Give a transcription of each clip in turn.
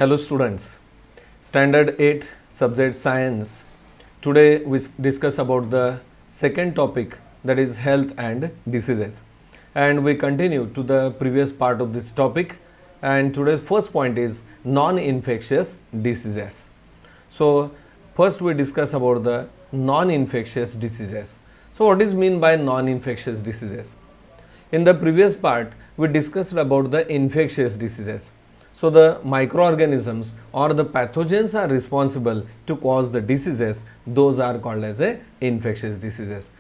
Hello students, Standard 8 subject Science. Today we discuss about the second topic, that is health and diseases, and we continue to the previous part of this topic, and today's first point is non-infectious diseases. So first we discuss about the non-infectious diseases. So what is mean by non-infectious diseases? In the previous part we discussed about the infectious diseases. So the microorganisms or the pathogens are responsible to cause the diseases. Those are called as a infectious diseases.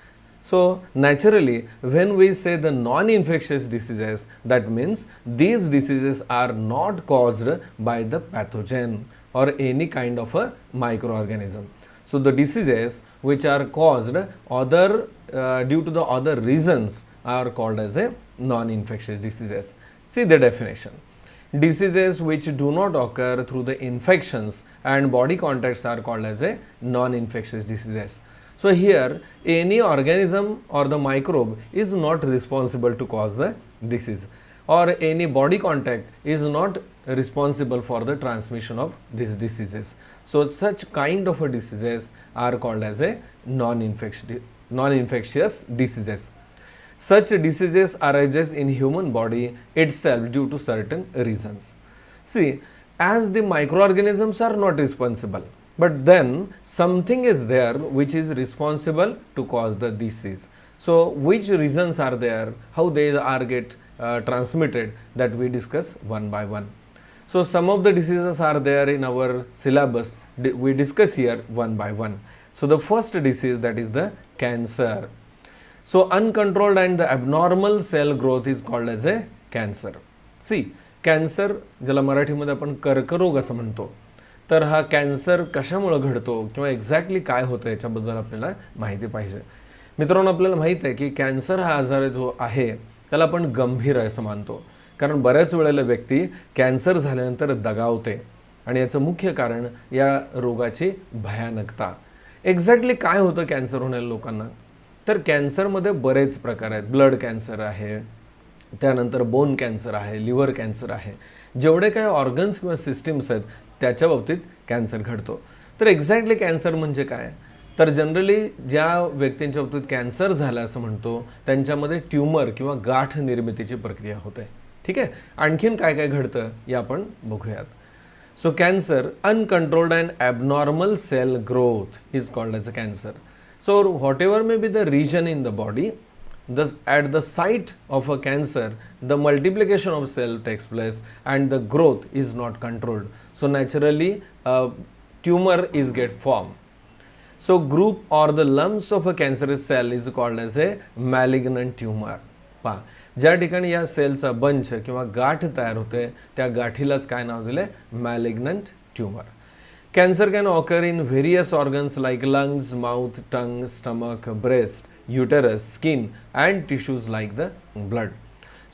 So naturally, when we say the non-infectious diseases, that means these diseases are not caused by the pathogen or any kind of a microorganism. So the diseases which are caused due to the other reasons are called as a non-infectious diseases. See the definition. Diseases which do not occur through the infections and body contacts are called as a non-infectious diseases. So here any organism or the microbe is not responsible to cause the disease, or any body contact is not responsible for the transmission of these diseases. So such kind of a diseases are called as a non-infectious diseases. Such diseases arises in human body itself due to certain reasons. See, as the microorganisms are not responsible, but then something is there which is responsible to cause the disease. So which reasons are there, how they are get transmitted, that we discuss one by one. So some of the diseases are there in our syllabus, we discuss here one by one. So the first disease, that is the cancer. So uncontrolled and the abnormal cell growth is called as a cancer. See, cancer ज्याला मराठीमध्ये आपण कर्करोग असं म्हणतो, तर हा cancer कशामुळे घडतो किंवा एक्झॅक्टली काय होतं याच्याबद्दल आपल्याला माहिती पाहिजे. मित्रांनो, आपल्याला माहित आहे की कॅन्सर हा आजार जो आहे त्याला आपण गंभीर आहे असं मानतो, कारण बऱ्याच वेळेला व्यक्ती कॅन्सर झाल्यानंतर दगावते आणि याचं मुख्य कारण या रोगाची भयानकता. एक्झॅक्टली काय होतं कॅन्सर होणाऱ्या लोकांना, तर कॅन्सरमध्ये बरेच प्रकार आहेत. ब्लड कॅन्सर आहे, त्यानंतर बोन कॅन्सर आहे, लिव्हर कॅन्सर आहे. जेवढे काही ऑर्गन्स किंवा सिस्टीम्स आहेत त्याच्या बाबतीत कॅन्सर घडतो. तर एक्झॅक्टली कॅन्सर म्हणजे काय, तर जनरली ज्या व्यक्तींच्या बाबतीत कॅन्सर झाला असं म्हणतो त्यांच्यामध्ये ट्यूमर किंवा गाठ निर्मितीची प्रक्रिया होते. ठीक आहे, आणखीन काय काय घडतं हे आपण बघूयात. So cancer uncontrolled and abnormal cell growth is called as a cancer. So whatever may be the region in the body, at the site of a cancer, the multiplication of cell takes place and the growth is not controlled. So naturally a tumor is get formed. So group or the lumps of a cancerous cell is called as a malignant tumor. पहा, ज्या ठिकाणी या सेलचा bunch किंवा गाठ तयार होते त्या गाठीलाच काय नाव दिले, malignant tumor. Cancer can occur in various organs like lungs, mouth, tongue, stomach, breast, uterus, skin and tissues like the blood.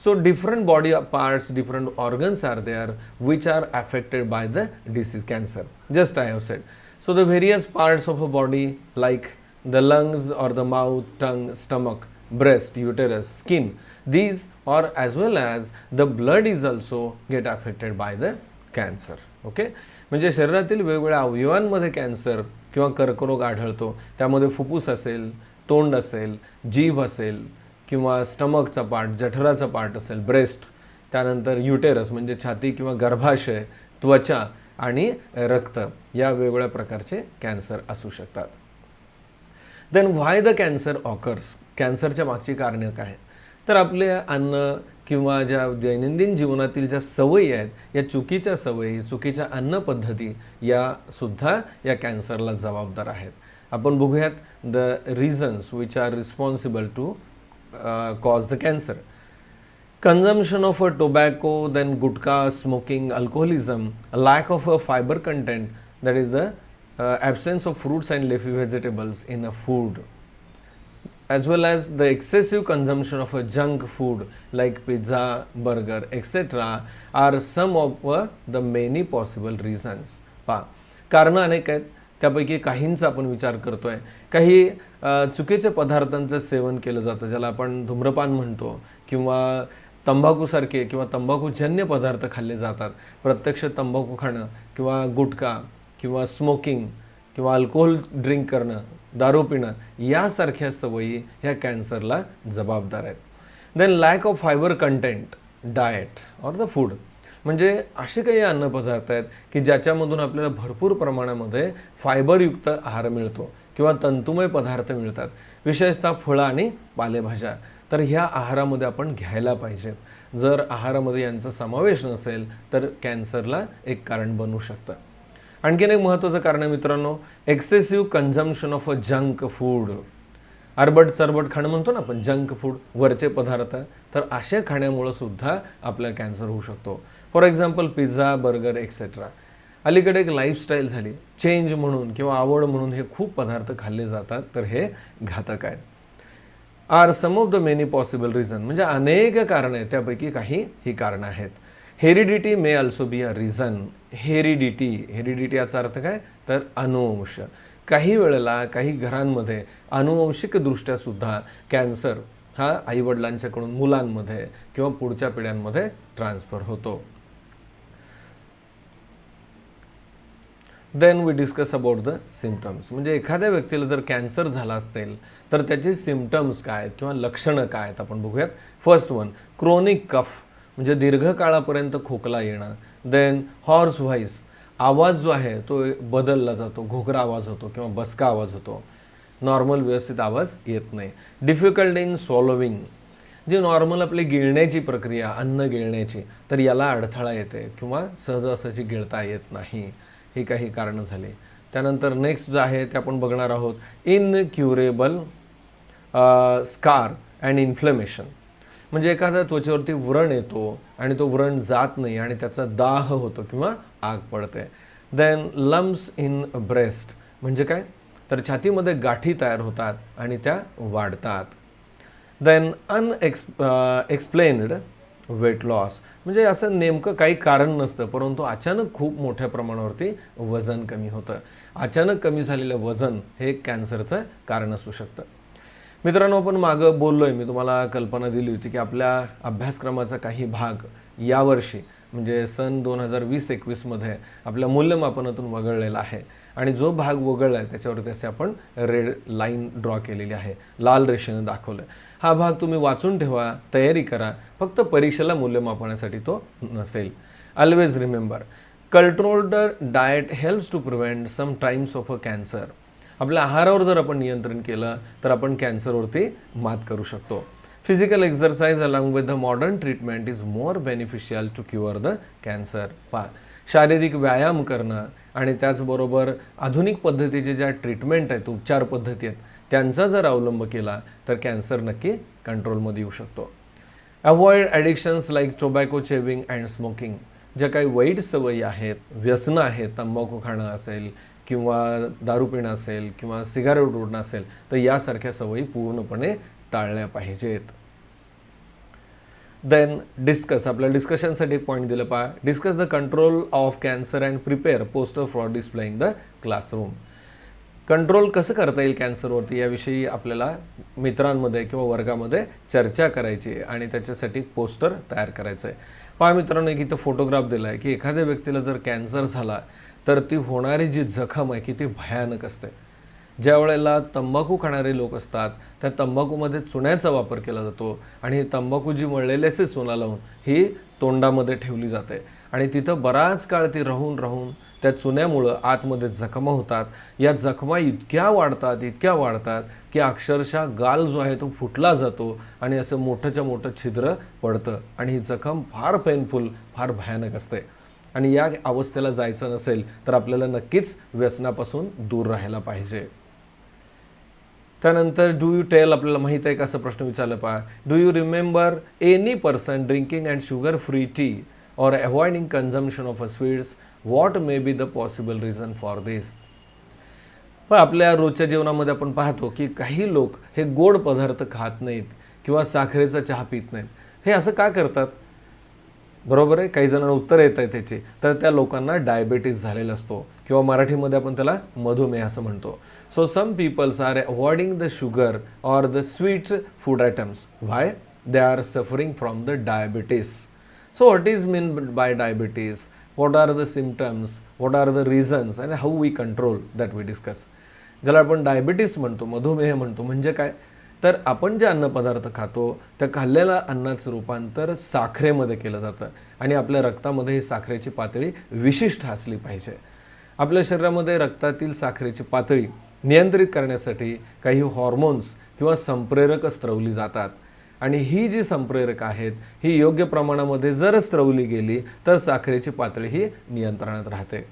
So different body parts, different organs are there which are affected by the disease cancer. Just I have said. So the various parts of a body like the lungs or the mouth, tongue, stomach, breast, uterus, skin, these or as well as the blood is also get affected by the cancer. Okay. म्हणजे शरीरातील वेगवेगळ्या अवयवांमध्ये cancer किंवा कर्करोग आढळतो. त्यामध्ये फुफ्फुस असेल, तोंड असेल, जीभ असेल किंवा स्टमकचा पार्ट, जठराचा पार्ट असेल, ब्रेस्ट, त्यानंतर युटेरस म्हणजे छाती किंवा गर्भाशय, त्वचा आणि रक्त, या वेगवेगळ्या प्रकारचे कॅन्सर असू शकतात. Then why the cancer occurs, कॅन्सरच्या मागची कारणे काय, तर आपले अन्न किंवा ज्या दैनंदिन जीवनातील ज्या सवयी आहेत, या चुकीच्या सवयी, चुकीच्या अन्न पद्धती या सुद्धा या कॅन्सरला जबाबदार आहेत. आपण बघूयात the reasons which are responsible to cause the cancer. Consumption of a tobacco, then gutkha, smoking, alcoholism, lack of a fibre content, that is the absence of fruits and leafy vegetables in a food, as well as the excessive consumption of a junk food like pizza, burger, etc. are some of the many possible reasons. पहा, कारणं अनेक आहेत, त्यापैकी काहींचा आपण विचार करतोय. काही चुकीच्या पदार्थांचं सेवन केलं जातं, ज्याला आपण धूम्रपान म्हणतो, किंवा तंबाखूसारखे किंवा तंबाखूजन्य पदार्थ खाल्ले जातात. प्रत्यक्ष तंबाखू खाणं किंवा गुटखा किंवा स्मोकिंग किंवा अल्कोहोल ड्रिंक करणं, दारू पिणं यासारख्या सवयी ह्या कॅन्सरला जबाबदार आहेत. Then lack of fibre content diet or the food, म्हणजे असे काही अन्नपदार्थ आहेत की ज्याच्यामधून आपल्याला भरपूर प्रमाणामध्ये फायबरयुक्त आहार मिळतो किंवा तंतुमय पदार्थ मिळतात, विशेषतः फळं आणि पालेभाज्या. तर ह्या आहारामध्ये आपण घ्यायला पाहिजेत. जर आहारामध्ये यांचा समावेश नसेल तर कॅन्सरला एक कारण बनू शकतं. आणखीन एक महत्त्वाचं कारण आहे मित्रांनो, excessive consumption of a junk food. अरबट चरबट खाणं म्हणतो ना आपण, जंक फूड, वरचे पदार्थ, तर अशा खाण्यामुळं सुद्धा आपल्याला कॅन्सर होऊ शकतो. For example pizza, burger etcetera. अलीकडे एक लाईफस्टाईल झाली, चेंज म्हणून किंवा आवड म्हणून हे खूप पदार्थ खाल्ले जातात, तर हे घातक आहेत. Are some of the many possible reason, म्हणजे अनेक कारणं आहेत, त्यापैकी काही ही कारणं आहेत. Heredity may also be a reason. Heredity याचा अर्थ काय, तर अनुवंश. काही वेळेला काही घरांमध्ये अनुवंशिकदृष्ट्या सुद्धा कॅन्सर हा आईवडिलांच्याकडून मुलांमध्ये किंवा पुढच्या पिढ्यांमध्ये ट्रान्सफर होतो. Then we discuss about the symptoms, म्हणजे एखाद्या व्यक्तीला जर कॅन्सर झाला असेल तर त्याचे सिम्पटम्स काय आहेत किंवा लक्षणं काय आहेत आपण बघूयात. फर्स्ट वन, क्रोनिक कफ, म्हणजे दीर्घकाळापर्यंत खोकला येणं. देन हॉर्स व्हॉइस, आवाज जो आहे तो बदलला जातो, घोगरा आवाज होतो किंवा बसका आवाज होतो, नॉर्मल व्यवस्थित आवाज येत नाही. डिफिकल्ट इन स्वॉलोविंग, जी नॉर्मल आपली गिळण्याची प्रक्रिया, अन्न गिळण्याची, तर याला अडथळा येते किंवा सहजासहजी गिळता येत नाही. ही काही कारणं झाली. त्यानंतर नेक्स्ट जे आहे ते आपण बघणार आहोत, इनक्युरेबल स्कार अँड इन्फ्लेमेशन, म्हणजे एखाद्या त्वचेवरती व्रण येतो आणि तो व्रण जात नाही आणि त्याचा दाह होतो किंवा आग पडते. देन लम्प्स इन ब्रेस्ट, म्हणजे काय, तर छातीमध्ये गाठी तयार होतात आणि त्या वाढतात. देन एक्सप्लेन्ड वेट लॉस, म्हणजे असं नेमकं काही कारण नसतं, परंतु अचानक खूप मोठ्या प्रमाणावरती वजन कमी होतं. अचानक कमी झालेलं वजन हे कॅन्सरचं कारण असू शकतं. मित्रांनो, आपण मागं बोललोय, मी तुम्हाला कल्पना दिली होती की आपल्या अभ्यासक्रमाचा काही भाग यावर्षी म्हणजे सन 2020-21 मध्ये आपल्या मूल्यमापनातून वगळलेला आहे आणि जो भाग वगळला आहे त्याच्यावरती असे आपण रेड लाईन ड्रॉ केलेली आहे, लाल रेषेने दाखवलं. हा भाग तुम्ही वाचून ठेवा, तयारी करा, फक्त परीक्षेला मूल्यमापनासाठी तो नसेल. Always remember, controlled diet helps to prevent some times of a cancer. आपल्या आहारावर जर आपण नियंत्रण केलं तर आपण कॅन्सरवरती मात करू शकतो. Physical exercise along with the modern treatment is more beneficial to cure the cancer. शारीरिक व्यायाम करणं आणि त्याचबरोबर आधुनिक पद्धतीचे ज्या ट्रीटमेंट आहेत, उपचार पद्धती आहेत, त्यांचा जर अवलंब केला तर कॅन्सर नक्की कंट्रोलमध्ये येऊ शकतो. Avoid addictions like tobacco chewing and smoking, ज्या काही वाईट सवयी आहेत, व्यसनं आहेत, तंबाखू खाणं असेल किंवा दारू पिणं असेल किंवा सिगारेट ओढणं असेल, तर यासारख्या सवयी पूर्णपणे टाळल्या पाहिजेत. देन डिस्कस, आपल्या डिस्कशनसाठी एक पॉईंट दिलं पहा, discuss the control of cancer and prepare poster for display in the classroom. Control कसं करता येईल कॅन्सरवरती याविषयी आपल्याला मित्रांमध्ये किंवा वर्गामध्ये चर्चा करायची आणि त्याच्यासाठी पोस्टर तयार करायचं आहे. पहा मित्रांनो, एक इथं फोटोग्राफ दिला आहे की एखाद्या व्यक्तीला जर कॅन्सर झाला तर ती होणारी जी जखम आहे किती भयानक असते. ज्या वेळेला तंबाखू खाणारे लोक असतात त्या तंबाखूमध्ये चुन्याचा वापर केला जातो आणि तंबाखू जी मळलेली असते चुना लावून ही तोंडामध्ये ठेवली जाते आणि तिथं बराच काळ ती राहून त्या चुन्यामुळं आतमध्ये जखमा होतात. या जखमा इतक्या वाढतात की अक्षरशः गाल जो आहे तो फुटला जातो आणि असं मोठंच्या मोठं छिद्र पडतं आणि ही जखम फार पेनफुल, फार भयानक असते. आणि या अवस्थेला जायचं नसेल तर आपल्याला नक्कीच व्यसनापासून दूर राहायला पाहिजे. त्यानंतर डू यू टेल, आपल्याला माहीत आहे का असं प्रश्न विचारला पहा, do you remember any person drinking and sugar free tea or avoiding consumption of a sweets, what may be the possible reason for this. पण आपल्या रोजच्या जीवनामध्ये आपण पाहतो की काही लोक हे गोड पदार्थ खात नाहीत किंवा साखरेचा चहा पित नाहीत. हे असं का करतात? बरोबर आहे, काही जणांना उत्तर येत आहे त्याचे, तर त्या लोकांना डायबिटीज झालेला असतो किंवा मराठीमध्ये आपण त्याला मधुमेह असं म्हणतो. So some peoples are avoiding the sugar or the sweet food items. Why? they are suffering from the diabetes. So what is meant by diabetes? What are the symptoms? What are the reasons? And how we control, that we discuss. ज्याला आपण diabetes म्हणतो, मधुमेह म्हणतो, म्हणजे काय? तर आपण जे अन्नपदार्थ खातो त्या खाल्लेल्या अन्नाचं रूपांतर साखरेमध्ये केलं जातं आणि आपल्या रक्तामध्ये ही साखरेची पातळी विशिष्ट असली पाहिजे. आपल्या शरीरामध्ये रक्तातील साखरेची पातळी नियंत्रित करण्यासाठी काही हॉर्मोन्स किंवा संप्रेरक स्त्रवली जातात आणि ही जी संप्रेरक आहेत ही योग्य प्रमाणामध्ये जर स्त्रवली गेली तर साखरेची पातळी ही नियंत्रणात राहते.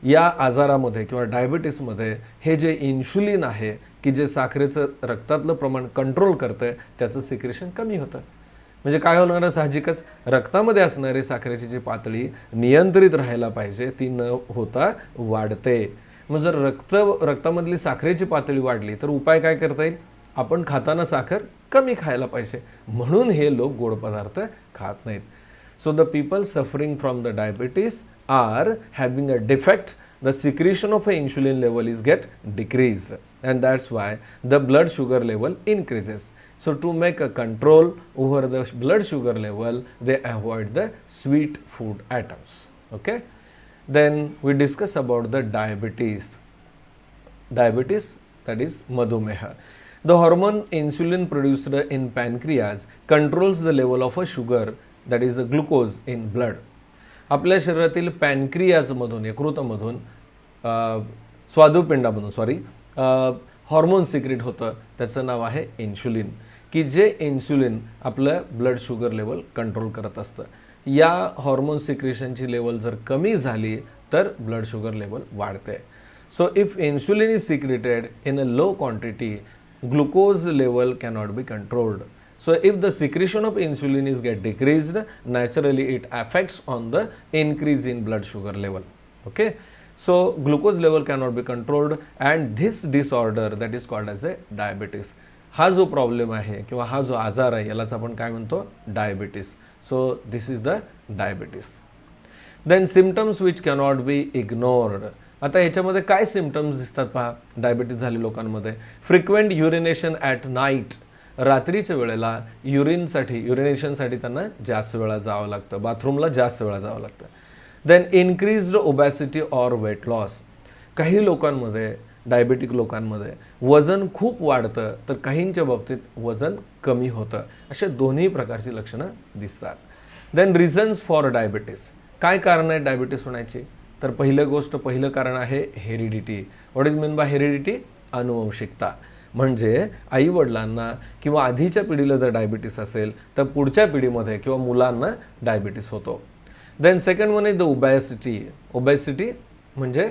या आजारामध्ये किंवा डायबिटीसमध्ये हे जे इन्शुलिन आहे की जे साखरेचं रक्तातलं प्रमाण कंट्रोल करतं त्याचं सिक्रेशन कमी होतं. म्हणजे काय होणार आहे? साहजिकच रक्तामध्ये असणारी साखरेची जी पातळी नियंत्रित राहायला पाहिजे ती न होता वाढते. मग जर रक्तामधली साखरेची पातळी वाढली तर उपाय काय करता येईल? आपण खाताना साखर कमी खायला पाहिजे. म्हणून हे लोक गोड पदार्थ खात नाहीत. So the people suffering from the diabetes are having a defect. The secretion of a insulin level is get decreased, and that's why the blood sugar level increases. So to make a control over the blood sugar level, they avoid the sweet food items. Okay, then we discuss about the diabetes. Diabetes, that is madhumeha. The hormone insulin produced in pancreas controls the level of a sugar, that is the glucose in blood. आपल्या शरीरातील पॅनक्रियाजमधून, यकृतामधून, स्वादुपिंडामधून hormone secret होतं, त्याचं नाव आहे insulin, की जे insulin आपलं blood sugar level control करत असतं. या हॉर्मोन सिक्रेशनची लेवल जर कमी झाली तर ब्लड शुगर लेवल वाढते. So if insulin is secreted in a low quantity, glucose level cannot be controlled. So if the secretion of insulin is get decreased, naturally it affects on the increase in blood sugar level. Okay, so glucose level cannot be controlled and this disorder that is called as a diabetes. हा जो problem आहे किंवा हा जो आजार आहे यालाच आपण काय म्हणतो? Diabetes. So this is the diabetes. Then symptoms which cannot be ignored. आता याच्यामध्ये काय सिम्पटम्स दिसतात पहा डायबिटीस झाले लोकांमध्ये? Frequent urination at night. रात्रीच्या वेळेला युरिनेशनसाठी त्यांना जास्त वेळा जावं लागतं, बाथरूमला जास्त वेळा जावं लागतं. Then increased obesity or weight loss. काही लोकांमध्ये, डायबेटिक लोकांमध्ये वजन खूप वाढतं तर काहींच्या बाबतीत वजन कमी होतं. अशा दोन्ही प्रकारची लक्षणं दिसतात. Then reasons for diabetes. काय कारण आहे डायबिटीस होण्याची? तर पहिलं कारण आहे heredity. What is mean by heredity? अनुवंशिकता. म्हणजे आईवडिलांना किंवा आधीच्या पिढीला जर डायबिटीस असेल तर पुढच्या पिढीमध्ये किंवा मुलांना डायबिटीस होतो. Then second one is the obesity. Obesity म्हणजे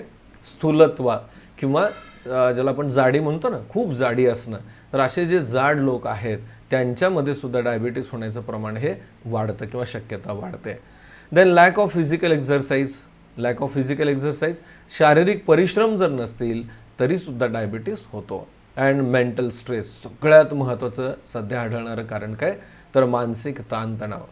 स्थूलत्व किंवा ज्याला आपण जाडी म्हणतो ना, खूप जाडी असणं. तर असे जे जाड लोक आहेत त्यांच्यामध्ये सुद्धा डायबिटीस होण्याचं प्रमाण हे वाढतं किंवा शक्यता वाढते. Then lack of physical exercise. Lack of physical exercise, शारीरिक परिश्रम जर नसतील तरी सुद्धा डायबिटीस होतो. And mental stress. सगळ्यात महत्त्वाचं सध्या आढळणारं कारण काय? तर मानसिक ताणतणाव.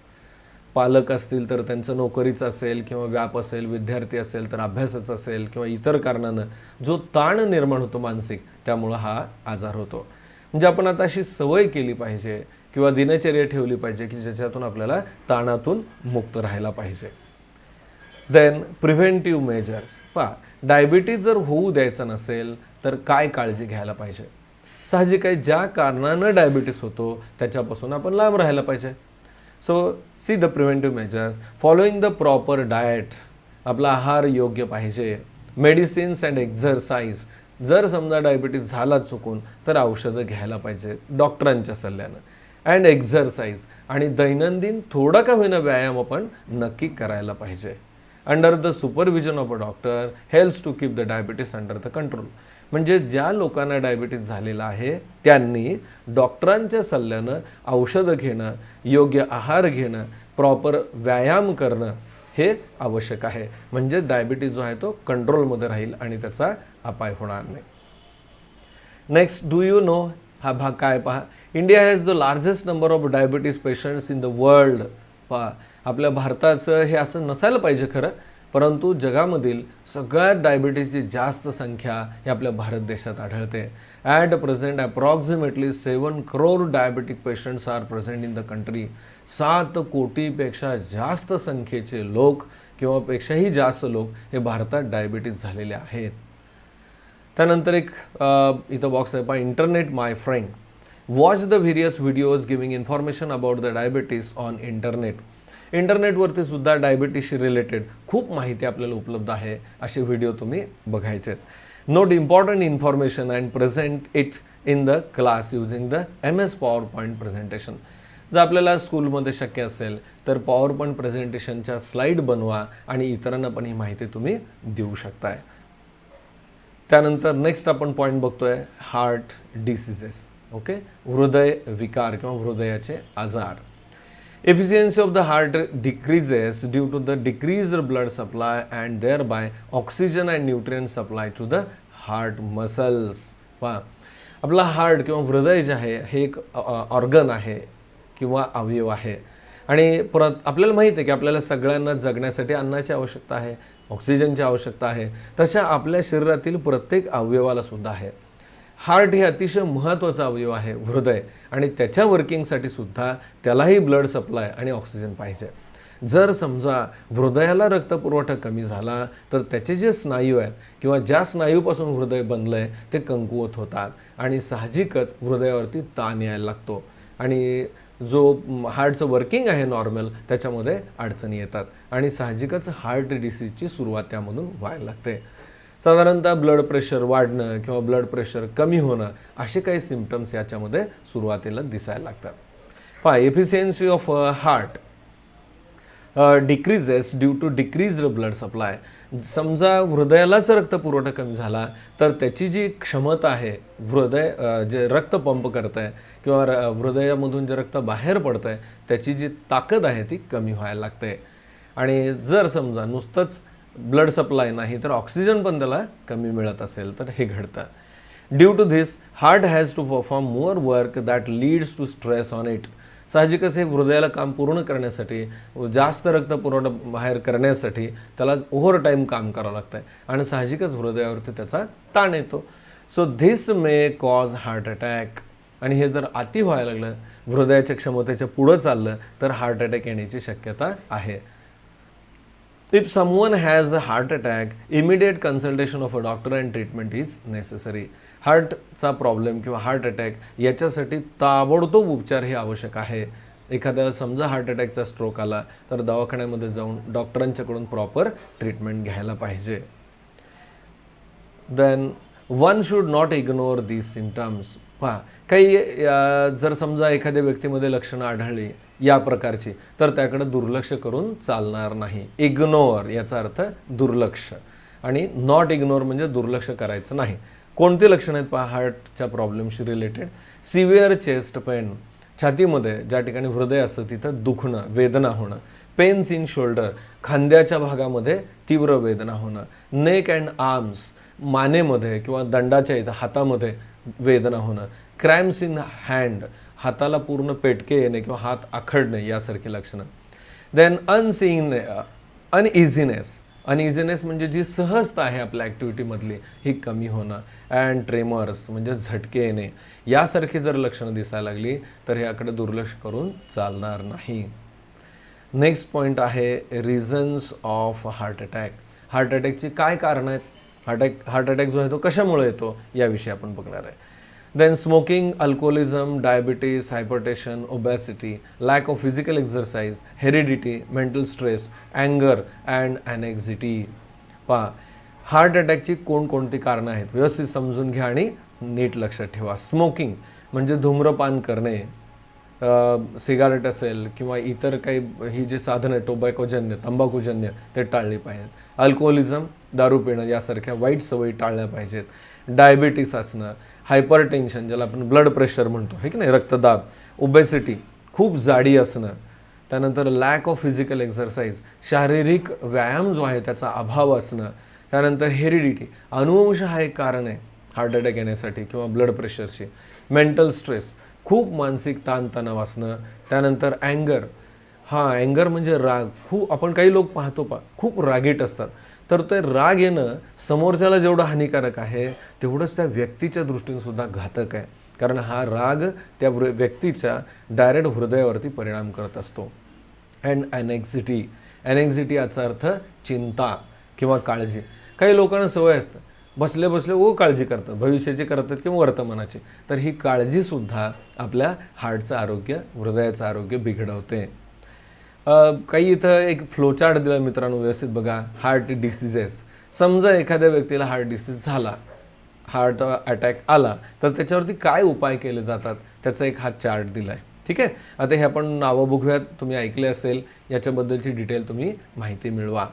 पालक असतील तर त्यांचं नोकरीचं असेल किंवा व्याप असेल, विद्यार्थी असेल तर अभ्यासाचं असेल किंवा इतर कारणानं जो ताण निर्माण होतो मानसिक, त्यामुळं हा आजार होतो. म्हणजे आपण आता अशी सवय केली पाहिजे किंवा दिनचर्या ठेवली पाहिजे की ज्याच्यातून आपल्याला ताणातून मुक्त राहायला पाहिजे. Then preventive measures. पहा, डायबिटीज जर होऊ द्यायचं नसेल तर काय काळजी घ्यायला पाहिजे? साहजिक आहे, ज्या कारणानं डायबिटीस होतो त्याच्यापासून आपण लांब राहायला पाहिजे. So see the preventive measures. Following the proper diet. आपला आहार योग्य पाहिजे. Medicines and exercise. जर समजा डायबिटीस झाला चुकून तर औषधं घ्यायला पाहिजे डॉक्टरांच्या सल्ल्यानं. And exercise. आणि दैनंदिन थोडा का होईना व्यायाम आपण नक्की करायला पाहिजे. Under the supervision of a doctor helps to keep the diabetes under the control. म्हणजे ज्या लोकांना डायबिटीस झालेला आहे त्यांनी डॉक्टरांच्या सल्ल्यानं औषधं घेणं, योग्य आहार घेणं, प्रॉपर व्यायाम करणं हे आवश्यक आहे. म्हणजे डायबिटीस जो आहे तो कंट्रोलमध्ये राहील आणि त्याचा अपाय होणार नाही. Next, do you know. हा भाग काय पहा. India has the largest number of diabetes patients in the world. पहा, आपल्या भारताचं हे असं नसायला पाहिजे खरं, परंतु जगामधील सगळ्यात डायबिटीसची जास्त संख्या ही आपल्या भारत देशात आढळते. At present, approximately 7 crore diabetic patients are present in the country. 7 कोटीपेक्षा जास्त संख्येचे लोक किंवा पेक्षाही जास्त लोक हे भारतात डायबिटीज झालेले आहेत. त्यानंतर एक इथं बॉक्स आहे पहा, internet my friend. Watch the various videos giving information about the diabetes on internet. इंटरनेटवरती सुद्धा डायबिटीजशी रिलेटेड खूप माहिती आपल्याला उपलब्ध आहे. असे व्हिडिओ तुम्ही बघायचे आहेत. Note important information and present it in the class using the MS PowerPoint presentation. जर आपल्याला स्कूलमध्ये शक्य असेल तर PowerPoint प्रेझेंटेशनच्या स्लाईड बनवा आणि इतरांना पण ही माहिती तुम्ही देऊ शकताय. त्यानंतर नेक्स्ट आपण पॉईंट बघतोय, हार्ट डिसीजेस. ओके, हृदय विकार किंवा हृदयाचे आजार. Efficiency of the heart decreases due to the decreased blood supply and thereby oxygen and nutrient supply to the heart muscles. पहा, आपला हार्ट किंवा हृदय जे आहे हे एक ऑर्गन आहे किंवा अवयव आहे आणि परत आपल्याला माहिती आहे की आपल्याला सगळ्यांना जगण्यासाठी अन्नाची आवश्यकता आहे, ऑक्सिजनची आवश्यकता आहे. तशा आपल्या शरीरातील प्रत्येक अवयवाला सुद्धा आहे. हार्ट हे अतिशय महत्त्वाचा अवयव आहे हृदय, आणि त्याच्या वर्किंगसाठी सुद्धा त्यालाही ब्लड सप्लाय आणि ऑक्सिजन पाहिजे. जर समजा हृदयाला रक्तपुरवठा कमी झाला तर त्याचे जे स्नायू आहेत किंवा ज्या स्नायूपासून हृदय बनलं आहे ते कमकुवत होतात आणि साहजिकच हृदयावरती ताण यायला लागतो आणि जो हार्टचं वर्किंग आहे नॉर्मल त्याच्यामध्ये अडचणी येतात आणि साहजिकच हार्ट डिसीजची सुरुवात त्यामधून व्हायला लागते. साधारणतः ब्लड प्रेशर वाढणं किंवा ब्लड प्रेशर कमी होणं असे काही सिम्पटम्स याच्यामध्ये सुरुवातीला दिसायला लागतात. पहा, efficiency of heart decreases due to decreased blood supply. समजा हृदयालाच रक्तपुरवठा कमी झाला तर त्याची जी क्षमता आहे, हृदय जे रक्त पंप करत आहे किंवा हृदयामधून जे रक्त बाहेर पडतं आहे त्याची जी ताकद आहे ती कमी व्हायला लागते. आणि जर समजा नुसतंच ब्लड सप्लाय नाही तर ऑक्सिजन पण त्याला कमी मिळत असेल तर हे घडतं. Due to this heart has to perform more work that leads to stress on it. साहजिकच हे हृदयाला काम पूर्ण करण्यासाठी, जास्त रक्तपुरवठा बाहेर करण्यासाठी त्याला ओव्हर टाईम काम करावं लागतं आहे आणि साहजिकच हृदयावरती त्याचा ताण येतो. So this may cause heart attack. आणि हे जर अति व्हायला लागलं, हृदयाच्या क्षमतेच्या पुढं चाललं तर हार्ट अटॅक येण्याची शक्यता आहे. If someone has a heart attack, immediate consultation of a doctor and treatment is necessary. हार्टचा प्रॉब्लेम किंवा हार्ट अटॅक याच्यासाठी ताबडतोब उपचार हे आवश्यक आहे. एखाद्याला समजा हार्ट अटॅकचा स्ट्रोक आला तर दवाखान्यामध्ये जाऊन डॉक्टरांच्याकडून प्रॉपर ट्रीटमेंट घ्यायला पाहिजे. Then one should not ignore these symptoms. पहा, काही जर समजा एखाद्या व्यक्तीमध्ये लक्षणं आढळली या प्रकारची तर त्याकडे दुर्लक्ष करून चालणार नाही. इग्नोर याचा अर्थ दुर्लक्ष आणि नॉट इग्नोर म्हणजे दुर्लक्ष करायचं नाही. कोणती लक्षणं आहेत पहा हार्टच्या प्रॉब्लेमशी रिलेटेड? सिव्हिअर चेस्ट पेन, छातीमध्ये ज्या ठिकाणी हृदय असतं तिथं दुखणं, वेदना होणं. पेन्स इन शोल्डर, खांद्याच्या भागामध्ये तीव्र वेदना होणं. नेक अँड आर्म्स, मानेमध्ये किंवा दंडाच्या इथं हातामध्ये वेदना होणं. क्रॅम्प्स इन हँड, हाताला पूर्ण पेटके येणे किंवा हात आखडणे यासारखी लक्षणं. देन अनइझीनेस, अनइझीनेस म्हणजे जी सहजता आहे आपल्या ॲक्टिव्हिटीमधली ही कमी होणं. अँड ट्रेमर्स म्हणजे झटके येणे. यासारखी जर लक्षणं दिसायला लागली तर ह्याकडे दुर्लक्ष करून चालणार नाही. नेक्स्ट पॉईंट आहे reasons of heart attack. Heart अटॅकची काय कारणं आहेत? हार्ट अटॅक जो आहे तो कशामुळे येतो याविषयी आपण बघणार आहे. Then smoking, alcoholism, diabetes, hypertension, obesity, lack of physical exercise, heredity, mental stress, anger and anxiety. पहा, हार्ट अटॅकची कोणकोणती कारणं आहेत व्यवस्थित समजून घ्या आणि नीट लक्षात ठेवा. स्मोकिंग म्हणजे धूम्रपान करणे, सिगारेट असेल किंवा इतर काही ही जे साधनं आहे टोबॅकोजन्य, तंबाखूजन्य ते टाळली पाहिजेत. अल्कोहोलिझम, दारू पिणं यासारख्या वाईट सवयी टाळल्या पाहिजेत. डायबिटीस असणं, हायपरटेन्शन ज्याला आपण ब्लड प्रेशर म्हणतो हे की नाही, रक्तदाब. ओबेसिटी, खूप जाडी असणं. त्यानंतर लॅक ऑफ फिजिकल एक्सरसाइज, शारीरिक व्यायाम जो आहे त्याचा अभाव असणं. त्यानंतर हेरिडिटी, अनुवंश हा एक कारण आहे हार्ट अटॅक येण्यासाठी किंवा ब्लड प्रेशरची. मेंटल स्ट्रेस, खूप मानसिक ताणतणाव असणं. त्यानंतर अँगर, अँगर म्हणजे राग. खूप आपण काही लोक पाहतो खूप रागीट असतात तर ते राग येणं समोरच्याला जेवढं हानिकारक आहे तेवढंच त्या व्यक्तीच्या दृष्टीने सुद्धा घातक आहे, कारण हा राग त्या व्यक्तीच्या डायरेक्ट हृदयावरती परिणाम करत असतो. अँड ॲनेक्झिटी याचा अर्थ चिंता किंवा काळजी. काही लोकांना सवय असतं बसले बसले काळजी करतात, भविष्याची करतात किंवा वर्तमानाची. तर ही काळजीसुद्धा आपल्या हार्टचं आरोग्य, हृदयाचं आरोग्य बिघडवते. काही इथं एक फ्लोचार्ट दिला मित्रांनो, व्यवस्थित बघा. हार्ट डिसीजेस, समजा एखाद्या व्यक्तीला हार्ट डिसीज झाला, हार्ट अटॅक आला, तर त्याच्यावरती काय उपाय केले जातात त्याचा एक हा चार्ट दिला आहे. ठीक आहे. आता हे आपण नावं बघूयात, तुम्ही ऐकले असेल, याच्याबद्दलची डिटेल तुम्ही माहिती मिळवा.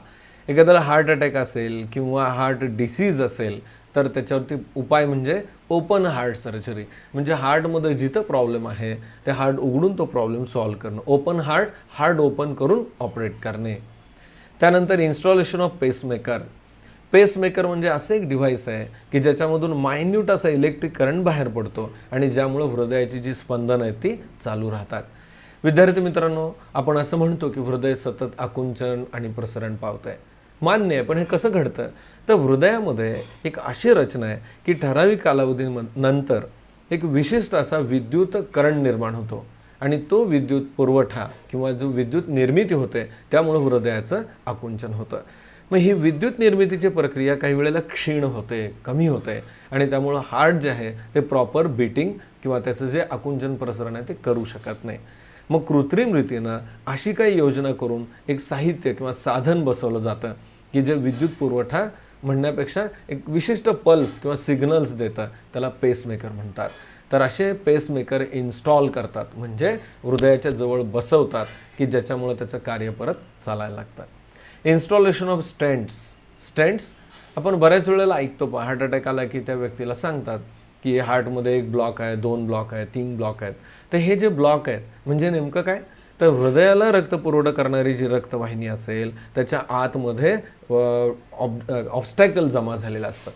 एखाद्याला हार्ट अटॅक असेल किंवा हार्ट डिसीज असेल तर त्याच्यावरती उपाय म्हणजे ओपन हार्ट सर्जरी, म्हणजे हार्टमध्ये जिथं प्रॉब्लेम आहे ते हार्ट उघडून तो प्रॉब्लेम सॉल्व्ह करणं. ओपन हार्ट ओपन करून ऑपरेट करणे. त्यानंतर इन्स्टॉलेशन ऑफ पेसमेकर म्हणजे असं एक डिव्हाइस आहे की ज्याच्यामधून मायन्यूट असा इलेक्ट्रिक करंट बाहेर पडतो आणि ज्यामुळे हृदयाची जी स्पंदनं आहेत ती चालू राहतात. विद्यार्थी मित्रांनो, आपण असं म्हणतो की हृदय सतत आकुंचन आणि प्रसरण पावत आहे. मान्य आहे, पण हे कसं घडतं? तर हृदयामध्ये एक अशी रचना आहे की ठराविक कालावधीनंतर एक विशिष्ट असा विद्युत करंट निर्माण होतो आणि तो विद्युत पुरवठा किंवा जो विद्युत निर्मिती होते त्यामुळे हृदयाचं आकुंचन होतं. मग ही विद्युत निर्मितीची प्रक्रिया काही वेळेला क्षीण होते, कमी होते आणि त्यामुळं हार्ट जे आहे ते प्रॉपर बीटिंग किंवा त्याचं जे आकुंचन प्रसरण आहे ते करू शकत नाही. मग कृत्रिम रीतीनं अशी काही योजना करून एक साहित्य किंवा साधन बसवलं जातं की जे विद्युत पुरवठा म्हणण्यापेक्षा एक विशिष्ट पल्स किंवा सिग्नल्स देतं, त्याला पेसमेकर म्हणतात. तर असे पेसमेकर इन्स्टॉल करतात, म्हणजे हृदयाच्या जवळ बसवतात की ज्याच्यामुळे त्याचं कार्य परत चालायला लागतं. इन्स्टॉलेशन ऑफ स्टेंट्स आपण बऱ्याच वेळेला ऐकतो. हार्ट अटॅक आला की त्या व्यक्तीला सांगतात की हार्टमध्ये 1 ब्लॉक आहे, 2 ब्लॉक आहे, 3 ब्लॉक आहेत. तर हे जे ब्लॉक आहेत म्हणजे नेमकं काय? तर हृदयाला रक्तपुरवठा करणारी जी रक्तवाहिनी असेल त्याच्या आतमध्ये ऑब्स्टॅकल जमा झालेलं असतं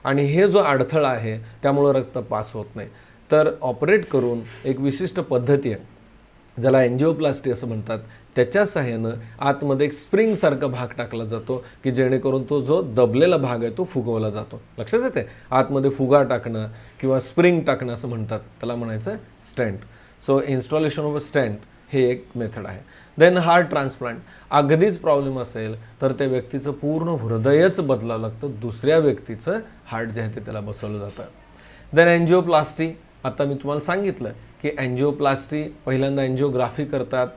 आणि हे जो अडथळा आहे त्यामुळं रक्त पास होत नाही. तर ऑपरेट करून एक विशिष्ट पद्धती आहे ज्याला एन्जिओप्लास्टी असं म्हणतात, त्याच्या सहाय्यानं आतमध्ये एक स्प्रिंगसारखा भाग टाकला जातो की जेणेकरून तो जो दबलेला भाग आहे तो फुगवला जातो. लक्षात येते? आतमध्ये फुगा टाकणं किंवा स्प्रिंग टाकणं असं म्हणतात, त्याला म्हणायचं stent. So installation of a stent हे एक मेथड आहे. देन हार्ट ट्रान्सप्लांट, अगदीच प्रॉब्लेम असेल तर त्या व्यक्तीचं पूर्ण हृदयच बदलावं लागतं, दुसऱ्या व्यक्तीचं हार्ट जे आहे ते त्याला बसवलं जातं. देन एन्जिओप्लास्टी, आता मी तुम्हाला सांगितलं की एन्जिओप्लास्टी पहिल्यांदा एन्जिओग्राफी करतात,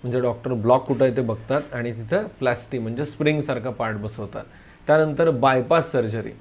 म्हणजे डॉक्टर ब्लॉक कुठं आहे ते बघतात आणि तिथं प्लास्टी म्हणजे स्प्रिंगसारखा पार्ट बसवतात. त्यानंतर बायपास सर्जरी,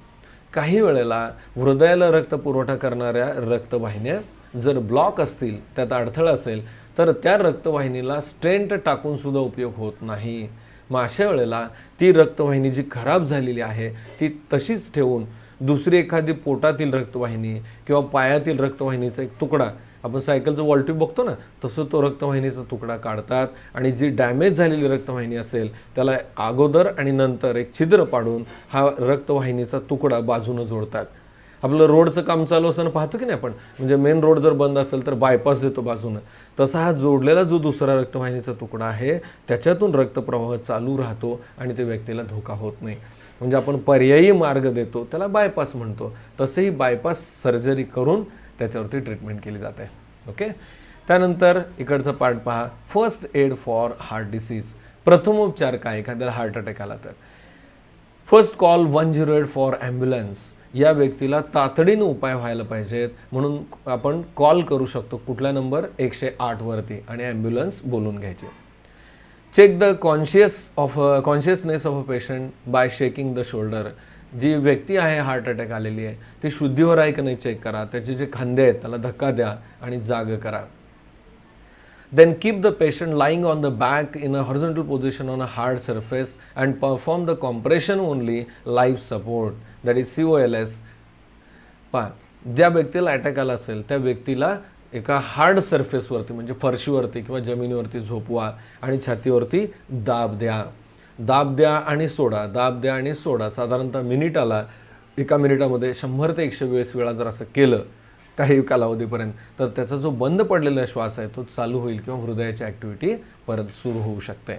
काही वेळेला हृदयाला रक्तपुरवठा करणाऱ्या रक्तवाहिन्या जर ब्लॉक असतील, त्यात अडथळा असेल तर त्या रक्तवाहिनीला स्टेंट टाकून सुद्धा उपयोग होत नाही. मग अशा वेळेला ती रक्तवाहिनी जी खराब झालेली आहे ती तशीच ठेवून दुसरी एखादी पोटातील रक्तवाहिनी किंवा पायातील रक्तवाहिनीचा एक तुकडा, आपण सायकलचं वॉल्ट्यूब बघतो ना, तसं तो रक्तवाहिनीचा तुकडा काढतात आणि जी डॅमेज झालेली रक्तवाहिनी असेल त्याला अगोदर आणि नंतर एक छिद्र पाडून हा रक्तवाहिनीचा तुकडा बाजूनं जोडतात. आपलं रोडचं काम चालू असताना पाहतो की नाही आपण, म्हणजे मेन रोड जर बंद असेल तर बायपास देतो बाजूनं, तसा हा जोडलेला जो दुसरा रक्तवाहिनीचा तुकडा आहे त्याच्यातून रक्तप्रवाह चालू राहतो आणि त्या व्यक्तीला धोका होत नाही. म्हणजे आपण पर्यायी मार्ग देतो, त्याला बायपास म्हणतो. तसेही बायपास सर्जरी करून त्याच्यावरती ट्रीटमेंट केली जाते. ओके. त्यानंतर इकडचा पार्ट पहा, first aid for heart disease, प्रथमोपचार काय एखाद्याला हार्ट अटॅक आला तर. फर्स्ट कॉल 108 फॉर ॲम्ब्युलन्स, या व्यक्तीला तातडीनं उपाय व्हायला पाहिजेत म्हणून आपण कॉल करू शकतो. कुठला नंबर? 108 वरती, आणि ॲम्ब्युलन्स बोलून घ्यायची. Check the consciousness of a patient by shaking the shoulder, जी व्यक्ती आहे हार्ट अटॅक आलेली आहे ती शुद्धीवर आहे की नाही चेक करा, त्याचे जे खांदे आहेत त्याला धक्का द्या आणि जाग करा. Then keep the patient lying on the back in a horizontal position on a hard surface and perform the compression only life support, that is COLS. पहा, ज्या व्यक्तीला अटॅक आला असेल त्या व्यक्तीला एका हार्ड सरफेसवरती म्हणजे फरशीवरती किंवा जमिनीवरती झोपवा आणि छातीवरती दाब द्या आणि सोडा, दाब द्या आणि सोडा. साधारणतः मिनिटाला, एका मिनिटामध्ये 100 ते 120 वेळा जर असं केलं काही कालावधीपर्यंत तर त्याचा जो बंद पडलेला श्वास आहे तो चालू होईल किंवा हृदयाची ॲक्टिव्हिटी परत सुरू होऊ शकते.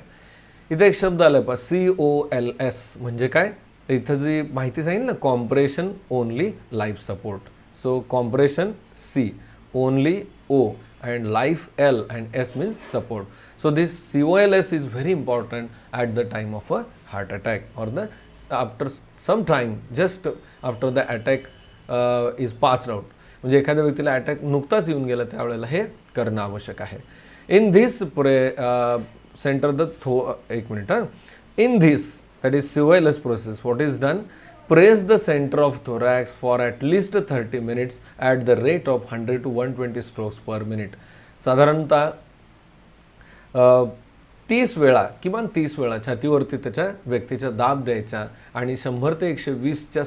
इथे एक शब्द आला पहा, COLS म्हणजे काय, इथं जी माहिती सांगितली ना, compression only life support. So compression C, only O, and life L, and S means support. So this COLS is very important at the time of a heart attack, or the after some time, just after the attack is passed out. म्हणजे एखाद्या व्यक्तीला attack नुकताच येऊन गेला त्यावेळेला हे करणं आवश्यक आहे. इन धिस सेंटर द एक minute in this that is COLS process, what is done? Press the center of thorax for at least 30 minutes at the rate of 100 to 120 strokes per minute. साधारणतः 30 वेळा, किमान 30 वेळा छातीवरती त्याच्या व्यक्तीचा दाब द्यायचा आणि 100 ते 120च्या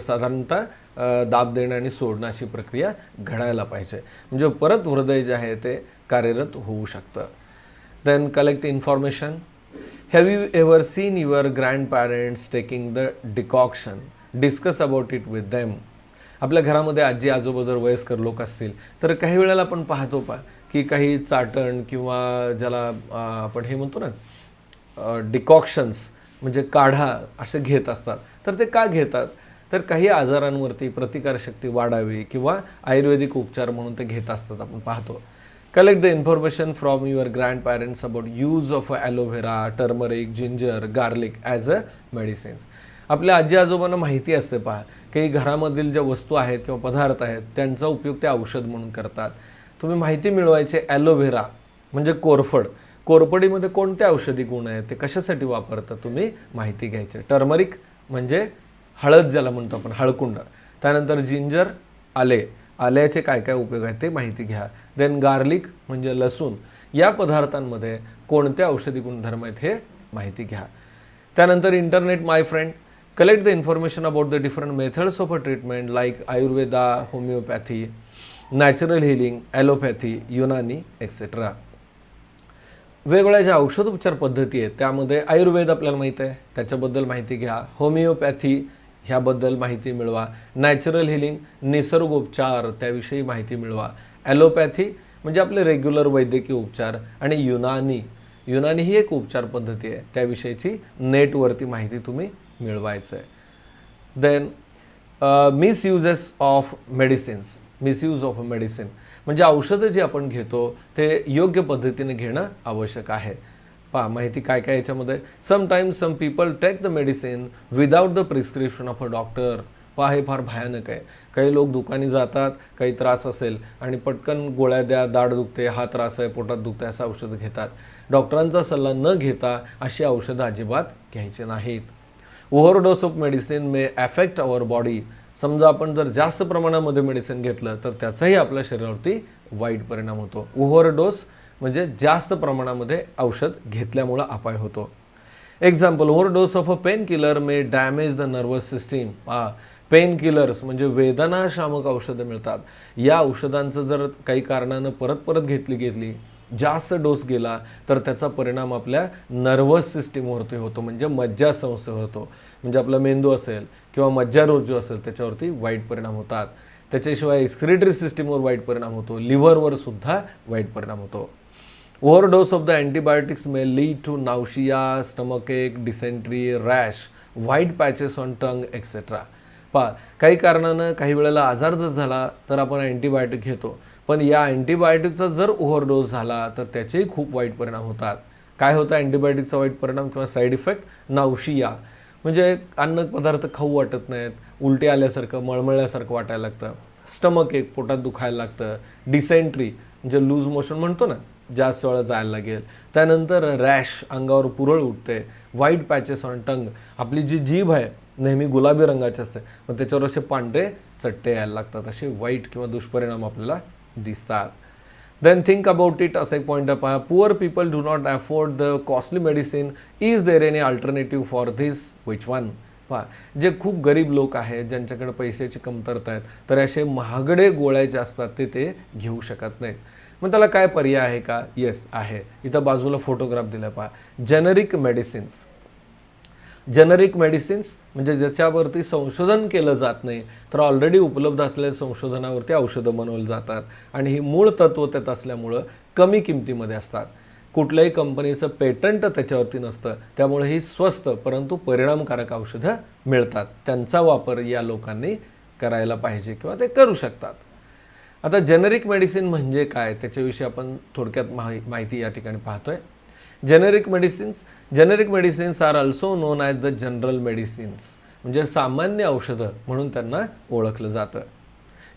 साधारणतः दाब देणं आणि सोडणं अशी प्रक्रिया घडायला पाहिजे, म्हणजे परत हृदय जे आहे ते कार्यरत होऊ शकतं. Then collect information. Have you ever seen your grandparents taking the decoction? Discuss about it with them. आपल्या घरामध्ये आजी आजोबा जर वयस्कर लोक असतील तर काही वेळेला आपण पाहतो की काही चाटण किंवा ज्याला आपण हे म्हणतो ना डिकॉक्शन्स म्हणजे काढा असे घेत असतात. तर ते का घेतात? तर काही आजारांवरती प्रतिकारशक्ती वाढावी किंवा आयुर्वेदिक उपचार म्हणून ते घेत असतात, आपण पाहतो. Collect the information from your grandparents about use of aloe vera, turmeric, ginger, garlic as a medicines. आपल्या आजी आजोबांना माहिती असते पहा की घरामधील ज्या वस्तू आहेत किंवा पदार्थ आहेत त्यांचा उपयोग ते औषध म्हणून करतात. तुम्ही माहिती मिळवायचे. ॲलोव्हेरा म्हणजे कोरफड, कोरफडीमध्ये कोणते औषधी गुण आहेत, ते कशासाठी वापरतात, तुम्ही माहिती घ्यायचे. टर्मरिक म्हणजे हळद ज्याला म्हणतो आपण, हळकुंड. त्यानंतर जिंजर, आले, आल्याचे काय काय उपयोग आहेत ते माहिती घ्या. देन गार्लिक म्हणजे लसूण, या पदार्थांमध्ये कोणते औषधी गुणधर्म आहेत हे माहिती घ्या. त्यानंतर internet my friend. Collect the information about the different methods of a treatment like Ayurveda, homeopathy, natural healing, allopathy, Unani etcetera. वेगवेगळ्या ज्या औषधोपचार पद्धती आहेत त्यामध्ये आयुर्वेद आपल्याला माहीत आहे, त्याच्याबद्दल माहिती घ्या. होमिओपॅथी ह्याबद्दल माहिती मिळवा. नॅचरल हिलिंग निसर्गोपचार त्याविषयी माहिती मिळवा. ॲलोपॅथी म्हणजे आपले रेग्युलर वैद्यकीय उपचार. आणि युनानी, युनानी ही एक उपचार पद्धती आहे, त्याविषयीची नेटवरती माहिती तुम्ही मिळवायचं आहे. Then misuses of medicines. Misuse of medicine म्हणजे औषधं जी आपण घेतो ते योग्य पद्धतीने घेणं आवश्यक आहे. पहा माहिती काय काय याच्यामध्ये. Sometimes some people take the medicine without the prescription of a doctor. पहा हे फार भयानक आहे. काही लोक दुकानी जातात, काही त्रास असेल आणि पटकन गोळ्या द्या, दाढ दुखते, हा त्रास आहे, पोटात दुखते, असं औषधं घेतात. डॉक्टरांचा सल्ला न घेता अशी औषधं अजिबात घ्यायची नाहीत. Overdose of medicine may affect our body. समजा आपण जर जास्त प्रमाणामध्ये मेडिसिन घेतलं तर त्याचाही आपल्या शरीरावरती वाईट परिणाम होतो. ओव्हरडोस म्हणजे जास्त प्रमाणामध्ये औषध घेतल्यामुळं अपाय होतो. Example, overdose of a pain killer may damage the nervous system. Pain killers म्हणजे वेदनाशामक औषधं मिळतात. या औषधांचं जर काही कारणानं परत परत घेतली जास्त डोस गेला तर त्याचा परिणाम आपल्या नर्वस सिस्टीमवरती होतो, म्हणजे मज्जासंस्थेवर होतो. म्हणजे आपला मेंदू असेल किंवा मज्जारोजू असेल त्याच्यावरती वाईट परिणाम होतात. त्याच्याशिवाय एक्सक्रिटरी सिस्टीमवर वाईट परिणाम होतो, लिव्हरवर सुद्धा वाईट परिणाम होतो. Overdose of the antibiotics may lead to nausea, stomach ache, dysentery, rash, white patches on tongue etcetera. पहा काही कारणानं काही वेळेला आजार जर झाला तर आपण अँटीबायोटिक घेतो, पण या अँटीबायोटिकचा जर ओव्हरडोस झाला तर त्याचेही खूप वाईट परिणाम होतात. काय होतं अँटीबायोटिकचा वाईट परिणाम किंवा साईड इफेक्ट? नाउशिया म्हणजे अन्न पदार्थ खाऊ वाटत नाहीत, उलटी आल्यासारखं, मळमळल्यासारखं वाटायला लागतं. स्टमक एक, पोटात दुखायला लागतं. डिसेंट्री म्हणजे लूज मोशन म्हणतो ना, जास्त वेळा जायला लागेल. त्यानंतर रॅश, अंगावर पुरळ उठते. व्हाईट पॅचेस ऑन टंग, आपली जी जीभ आहे नेहमी गुलाबी रंगाची असते, पण त्याच्यावर असे पांढरे चट्टे यायला लागतात. असे वाईट किंवा दुष्परिणाम आपल्याला दिसतात. Then think about it. असं एक पॉईंट आहे, poor people do not afford the costly medicine. Is there any alternative for this? Which one? पहा जे खूप गरीब लोक आहेत ज्यांच्याकडे पैशाची कमतरता आहेत तर असे महागडे गोळ्या जे असतात ते घेऊ शकत नाहीत. मग त्याला काय पर्याय आहे का? येस आहे. इथं बाजूला फोटोग्राफ दिला पहा. Generic medicines. जेनरिक मेडिसिन्स म्हणजे ज्याच्यावरती संशोधन केलं जात नाही तर ऑलरेडी उपलब्ध असलेल्या संशोधनावरती औषधं बनवली जातात आणि ही मूळ तत्त्व त्यात असल्यामुळं कमी किमतीमध्ये असतात. कुठल्याही कंपनीचं पेटंट त्याच्यावरती नसतं, त्यामुळे ही स्वस्त परंतु परिणामकारक औषधं मिळतात. त्यांचा वापर या लोकांनी करायला पाहिजे किंवा ते करू शकतात. आता जेनेरिक मेडिसिन म्हणजे काय त्याच्याविषयी आपण थोडक्यात माहिती या ठिकाणी पाहतोय. Generic medicines are also known as the general medicines, म्हणजे सामान्य औषधं म्हणून त्यांना ओळखलं जातं.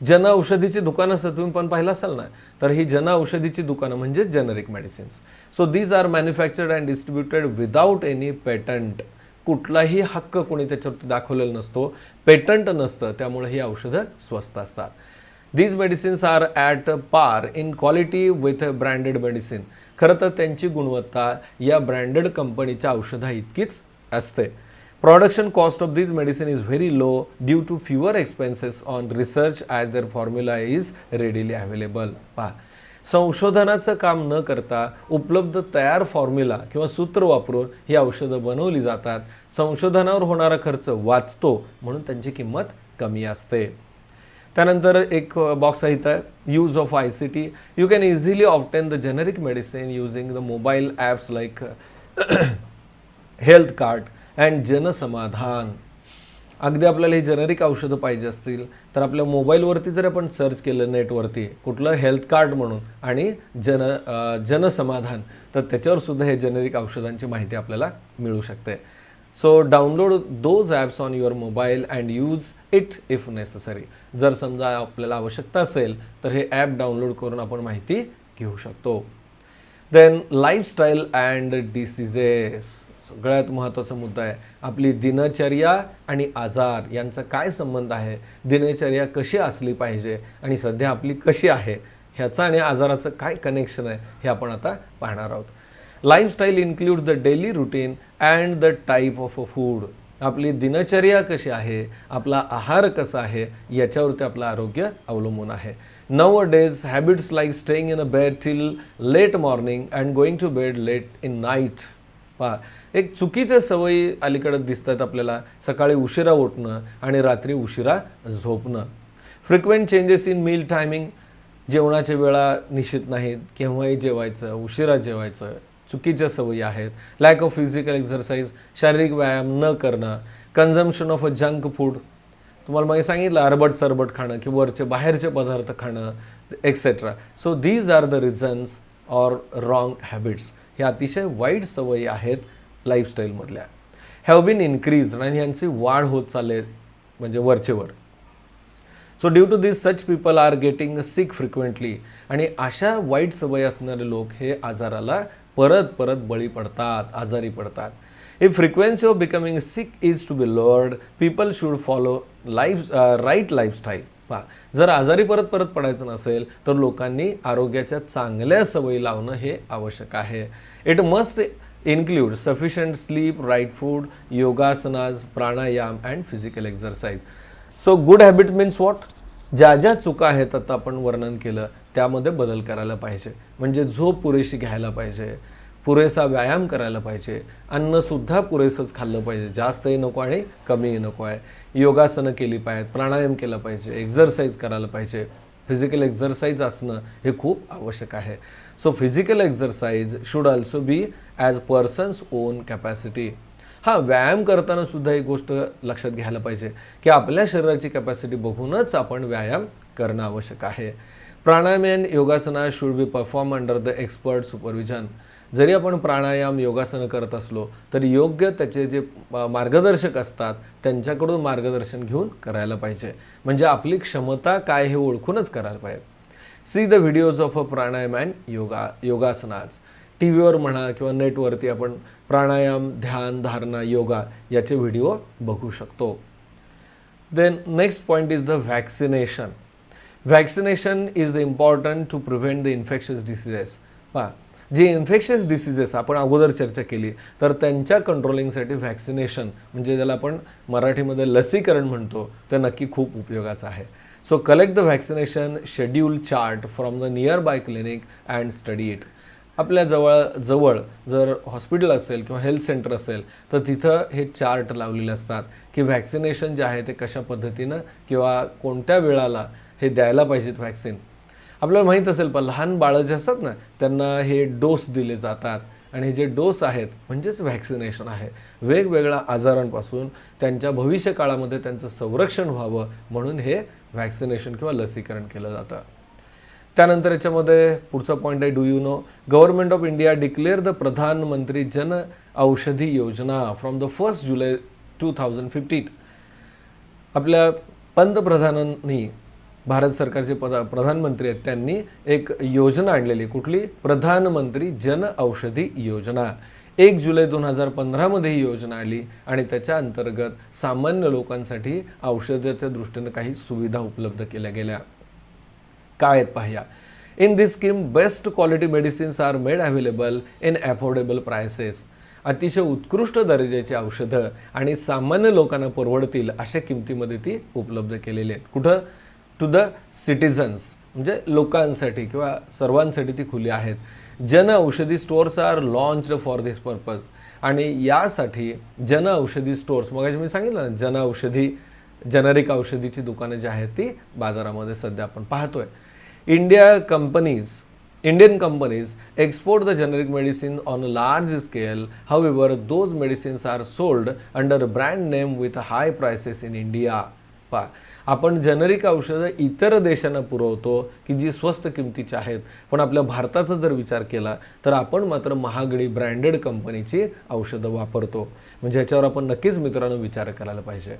जन औषधीची दुकानं असतात, तुम्ही पण पाहिलं असाल ना, तर ही जन औषधीची दुकानं म्हणजे generic medicines. So these are manufactured and distributed without any patent. कुठलाही हक्क कोणी त्याच्यावरती दाखवलेला नसतो, पेटंट नसतं, त्यामुळे ही औषधं स्वस्त असतात. दीज मेडिसिन्स आर ॲट पार in quality with branded medicine. खरं तर त्यांची गुणवत्ता या ब्रँडेड कंपनीच्या औषधा इतकीच असते. Production cost of this medicine is very low due to fewer expenses on research as their formula is readily available. पहा, संशोधनाचं काम न करता उपलब्ध तयार फॉर्म्युला किंवा सूत्र वापरून ही औषधं बनवली जातात. संशोधनावर होणारा खर्च वाचतो म्हणून त्यांची किंमत कमी असते. त्यानंतर एक बॉक्स आहे इथं, use of ICT. You can easily obtain the generic medicine using the mobile apps like health card and Jansamadhan. अगदी आपल्याला ही जेनेरिक औषधं पाहिजे असतील तर आपल्या मोबाईलवरती जर आपण सर्च केलं नेटवरती कुठलं हेल्थ कार्ड म्हणून आणि जनसमाधान, तर त्याच्यावर सुद्धा हे जेनेरिक औषधांची माहिती आपल्याला मिळू शकते. So download those apps on your mobile and use it if necessary. जर समजा आपल्याला आवश्यकता असेल तर हे ॲप डाउनलोड करून आपण माहिती घेऊ शकतो. Then lifestyle and diseases. सगळ्यात महत्त्वाचा मुद्दा आहे, आपली दिनचर्या आणि आजार यांचा काय संबंध आहे, दिनचर्या कशी असली पाहिजे आणि सध्या आपली कशी आहे, ह्याचा आणि आजाराचं काय कनेक्शन आहे हे आपण आता पाहणार आहोत. Lifestyle include the daily routine and the type of food. आपली दिनचर्या कशी आहे, आपला आहार कसा आहे याच्यावरती आपलं आरोग्य अवलंबून आहे. Nowadays habits like staying in a bed till late morning and going to bed late in night. पहा, एक चुकीच्या सवयी अलीकडे दिसतात आपल्याला. सकाळी उशिरा उठणं आणि रात्री उशिरा झोपणं. Frequent changes in meal timing. जेवणाच्या वेळा निश्चित नाहीत, केव्हाही जेवायचं, उशिरा जेवायचं, चुकीच्या सवयी आहेत. लॅक ऑफ फिजिकल एक्सरसाइज, शारीरिक व्यायाम न करणं. Consumption of a junk food. तुम्हाला मागे सांगितलं अरबट सरबट खाणं किंवा वरचे बाहेरचे पदार्थ खाणं etcetera. So these are the reasons or wrong habits. हे अतिशय वाईट सवयी आहेत लाईफस्टाईलमधल्या. हॅव बीन इन्क्रीज आणि यांची वाढ होत चालले म्हणजे वरचेवर. So due to this such people are getting sick frequently. आणि अशा वाईट सवयी असणारे लोक हे आजाराला परत परत बळी पडतात, आजारी पडतात. If frequency of becoming sick is to be lowered, people should follow right lifestyle. पहा, जर आजारी परत परत पडायचं नसेल तर लोकांनी आरोग्याच्या चांगल्या सवयी लावणं हे आवश्यक आहे. It must include sufficient sleep, right food, yogasanas, pranayama and physical exercise. So good habit means what? ज्या ज्या चुका आहेत आता आपण वर्णन केलं त्यामध्ये बदल करायला पाहिजे. म्हणजे झोप पुरेशी घ्यायला पाहिजे, पुरेसा व्यायाम करायला पाहिजे, अन्नसुद्धा पुरेसंच खाल्लं पाहिजे, जास्तही नको आणि कमीही नको आहे. योगासनं केली पाहिजेत, प्राणायाम केला पाहिजे, एक्झरसाईज करायला पाहिजे. फिजिकल एक्झरसाईज असणं हे खूप आवश्यक आहे. So physical exercise should also be as persons on capacity. हां, व्यायाम करताना सुद्धा एक गोष्ट लक्षात घ्यायला पाहिजे की आपल्या शरीराची कॅपॅसिटी बघूनच आपण व्यायाम करणं आवश्यक आहे. Pranayama and yogasana should be perform under the expert supervision. जरी आपण प्राणायाम योगासनं करत असलो तरी योग्य त्याचे जे मार्गदर्शक असतात त्यांच्याकडून मार्गदर्शन घेऊन करायला पाहिजे. म्हणजे आपली क्षमता काय हे ओळखूनच करायला पाहिजे. See the videos of a pranayama and yogasanas. टी व्हीवर म्हणा किंवा नेटवरती आपण प्राणायाम, ध्यान, धारणा, योगा याचे व्हिडिओ बघू शकतो. Then next point is the vaccination. Vaccination is the important to prevent the infectious diseases. पहा, जे इन्फेक्शियस डिसीजेस आपण अगोदर चर्चा केली तर त्यांच्या कंट्रोलिंगसाठी व्हॅक्सिनेशन म्हणजे ज्याला आपण मराठीमध्ये लसीकरण म्हणतो ते नक्की खूप उपयोगाचं आहे. So collect the vaccination schedule chart from the near by clinic and study it. आपल्या जवळ जर हॉस्पिटल असेल किंवा हेल्थ सेंटर असेल तर तिथं हे चार्ट लावलेले असतात की व्हॅक्सिनेशन जे आहे ते कशा पद्धतीनं किंवा कोणत्या वेळाला हे द्यायला पाहिजेत व्हॅक्सिन. आपल्याला माहीत असेल पण लहान बाळं जे असतात ना त्यांना हे डोस दिले जातात आणि हे जे डोस आहेत म्हणजेच व्हॅक्सिनेशन आहे. वेगवेगळ्या आजारांपासून त्यांच्या भविष्य काळामध्ये त्यांचं संरक्षण व्हावं म्हणून हे व्हॅक्सिनेशन किंवा लसीकरण केलं जातं. त्यानंतर याच्यामध्ये पुढचा पॉईंट आहे, do you know government of India declare the प्रधानमंत्री जन औषधी योजना फ्रॉम द 1 जुलै 2015. आपल्या पंतप्रधानांनी, भारत सरकारचे प्रधानमंत्री आहेत, त्यांनी एक योजना आणलेली. कुठली? प्रधानमंत्री जन औषधी योजना. 1 जुलै 2015 मध्ये ही योजना आली आणि त्याच्या अंतर्गत सामान्य लोकांसाठी औषधाच्या दृष्टीने काही सुविधा उपलब्ध केल्या गेल्या. काय आहेत पाहूया. In this scheme best quality medicines are made available in affordable prices. अतिशय उत्कृष्ट दर्जाची औषधं आणि सामान्य लोकांना परवडतील अशा किमतीमध्ये ती उपलब्ध केलेली आहेत. कुठं? टू द सिटिझन्स, म्हणजे लोकांसाठी किंवा सर्वांसाठी ती खुली आहेत. Jan Aushadhi stores are launched for this purpose. आणि यासाठी जन औषधी स्टोअर्स, मग मी सांगितलं ना, जन औषधी जेनेरिक औषधीची दुकानं जी आहेत ती बाजारामध्ये सध्या आपण पाहतोय. Indian companies export the generic medicine on a large scale. However, those medicines are sold under brand name with high prices in India. आपण जेनेरिक औषधं इतर देशांना पुरवतो की जी स्वस्त किमतीची आहेत, पण आपल्या भारताचा जर विचार केला तर आपण मात्र महागडी ब्रँडेड कंपनीची औषधं वापरतो. म्हणजे याच्यावर आपण नक्कीच मित्रांनो विचार करायला पाहिजे.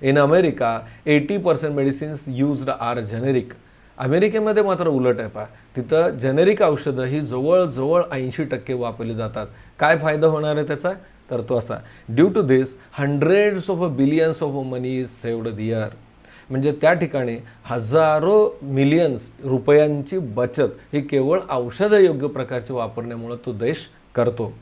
In America 80% medicines used are generic. अमेरिकेमध्ये मात्र उलट आहे. तिथं जेनेरिक औषधं ही जवळजवळ 80% वापरली जातात. काय फायदा होणार आहे त्याचा? तर तो असा, due to this hundreds of billions of money is saved there. म्हणजे त्या ठिकाणी हजारो मिलियन्स रुपयांची बचत ही केवळ औषध योग्य प्रकारचे वापरण्यामुळे तो देश करतो.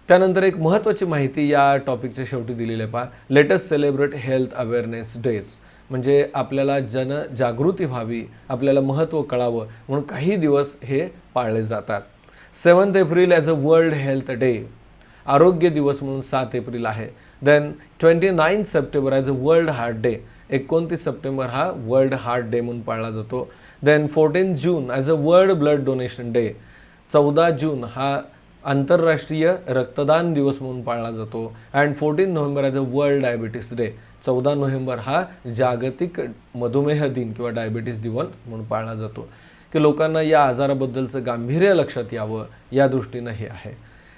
त्यानंतर एक महत्त्वाची माहिती या टॉपिकच्या शेवटी दिलेली आहे. Latest celebrate health awareness days. म्हणजे आपल्याला जनजागृती व्हावी, आपल्याला महत्त्व कळावं म्हणून काही दिवस हे पाळले जातात. 7 April as a world health day, आरोग्य दिवस म्हणून 7 एप्रिल आहे. Then 29 September as a world heart day, 29 September हा वर्ल्ड हार्ट डे म्हणून पाळला जातो. Then 14 June as a world blood donation day, 14 June हा आंतरराष्ट्रीय रक्तदान दिवस म्हणून पाळला जातो. And 14 November as a world diabetes day, 14 November हा जागतिक मधुमेह दिन किंवा डायबिटीस दिवस म्हणून पाळला जातो, की लोकांना या आजाराबद्दलचं गांभीर्य लक्षात यावं या दृष्टीनं हे आहे.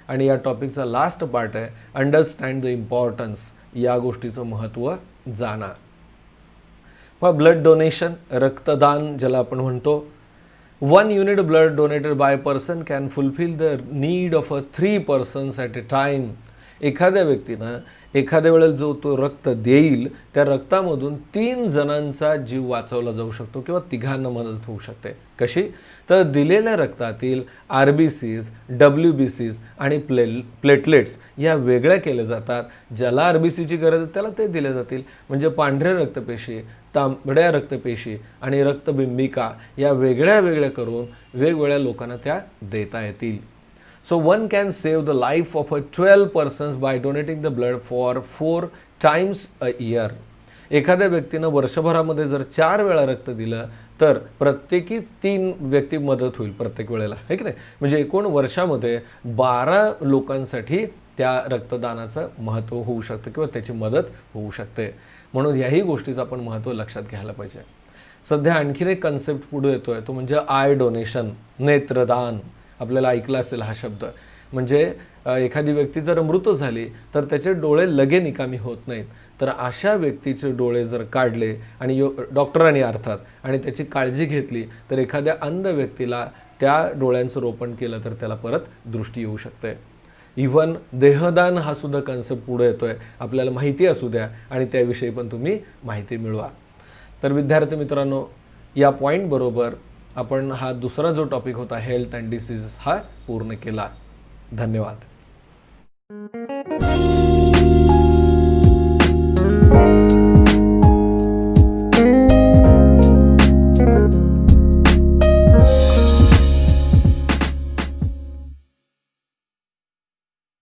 आणि या टॉपिकचा लास्ट पार्ट आहे, अंडरस्टँड द इम्पॉर्टन्स. या गोष्टीचं महत्त्व जाणा. मग ब्लड डोनेशन, रक्तदान ज्याला आपण म्हणतो, 1 unit blood donated by a person can fulfill the need of 3 persons at a time. एखाद्या व्यक्तीनं एखाद्या वेळेला जो तो रक्त देईल त्या रक्तामधून 3 जणांचा जीव वाचवला जाऊ शकतो किंवा तिघांना मदत होऊ शकते. कशी? तर दिलेल्या रक्तातील RBCs, WBCs आणि प्लेटलेट्स या वेगळ्या केल्या जातात. ज्याला RBCची गरज आहे त्याला ते दिले जातील. म्हणजे पांढऱ्या रक्तपेशी, तांबड्या रक्तपेशी आणि रक्तबिंबिका या वेगळ्या वेगळ्या करून वेगवेगळ्या लोकांना त्या देता येतील. So one can save the life of 12 persons by donating the blood for 4 times a year. एखाद्या व्यक्तीनं वर्षभरामध्ये जर 4 वेळा रक्त दिलं तर प्रत्येकी 3 व्यक्ती मदत होईल प्रत्येक वेळेला, है की नाही? म्हणजे एकूण वर्षामध्ये 12 लोकांसाठी त्या रक्तदानाचं महत्त्व होऊ शकतं किंवा त्याची मदत होऊ शकते. म्हणून याही गोष्टीचं आपण महत्त्व लक्षात घ्यायला पाहिजे. सध्या आणखीन एक कन्सेप्ट पुढे येतोय, तो म्हणजे आय डोनेशन, नेत्रदान. आपल्याला ऐकला असेल हा शब्द. म्हणजे एखादी व्यक्ती जर मृत झाली तर त्याचे डोळे लगे निकामी होत नाहीत. तर अशा व्यक्तीचे डोळे जर काढले आणि डॉक्टरांनी अर्थात आणि त्याची काळजी घेतली तर एखाद्या अंध व्यक्तीला त्या डोळ्यांचं रोपण केलं तर त्याला परत दृष्टी येऊ शकते. इव्हन देहदान हा सुद्धा कन्सेप्ट पुढे येतोय. आपल्याला माहिती असू द्या आणि त्याविषयी पण तुम्ही माहिती मिळवा. तर विद्यार्थी मित्रांनो, या पॉईंट बरोबर आपण हा दुसरा जो टॉपिक होता हेल्थ अँड डिसीजेस हा पूर्ण केला. धन्यवाद.